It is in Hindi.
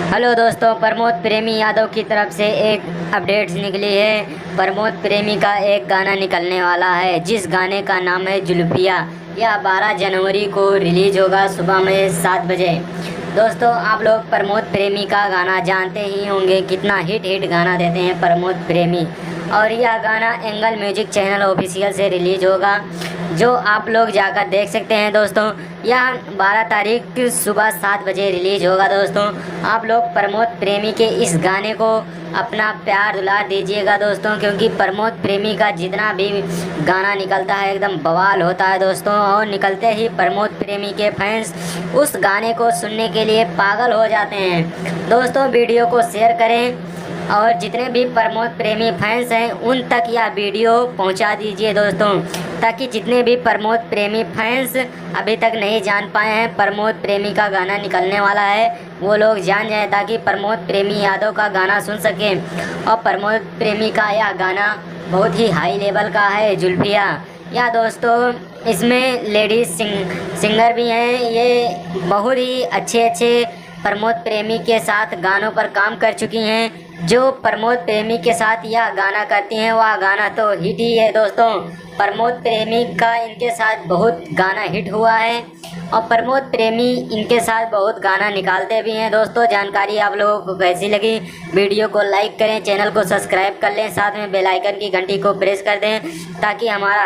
हेलो दोस्तों, प्रमोद प्रेमी यादव की तरफ से एक अपडेट्स निकली है। प्रमोद प्रेमी का एक गाना निकलने वाला है जिस गाने का नाम है जुल्फिया। यह 12 जनवरी को रिलीज होगा सुबह में 7 बजे। दोस्तों, आप लोग प्रमोद प्रेमी का गाना जानते ही होंगे, कितना हिट गाना देते हैं प्रमोद प्रेमी। और यह गाना एंगल म्यूजिक चैनल ऑफिशियल से रिलीज होगा, जो आप लोग जाकर देख सकते हैं। दोस्तों, यह 12 तारीख सुबह 7 बजे रिलीज होगा। दोस्तों, आप लोग प्रमोद प्रेमी के इस गाने को अपना प्यार दुलार दीजिएगा दोस्तों, क्योंकि प्रमोद प्रेमी का जितना भी गाना निकलता है एकदम बवाल होता है दोस्तों। और निकलते ही प्रमोद प्रेमी के फैंस उस गाने को सुनने के लिए पागल हो जाते हैं। दोस्तों, वीडियो को शेयर करें और जितने भी प्रमोद प्रेमी फैंस हैं उन तक यह वीडियो पहुंचा दीजिए दोस्तों, ताकि जितने भी प्रमोद प्रेमी फैंस अभी तक नहीं जान पाए हैं प्रमोद प्रेमी का गाना निकलने वाला है, वो लोग जान जाएं, ताकि प्रमोद प्रेमी यादव का गाना सुन सकें। और प्रमोद प्रेमी का यह गाना बहुत ही हाई लेवल का है, जुल्फिया। या दोस्तों, इसमें लेडीज सिंगर भी हैं। ये बहुत ही अच्छे प्रमोद प्रेमी के साथ गानों पर काम कर चुकी हैं। जो प्रमोद प्रेमी के साथ यह गाना करती हैं वह गाना तो हिट ही है दोस्तों। प्रमोद प्रेमी का इनके साथ बहुत गाना हिट हुआ है और प्रमोद प्रेमी इनके साथ बहुत गाना निकालते भी हैं। दोस्तों, जानकारी आप लोगों को कैसी लगी? वीडियो को लाइक करें, चैनल को सब्सक्राइब कर लें, साथ में बेल आइकन की घंटी को प्रेस कर दें, ताकि हमारा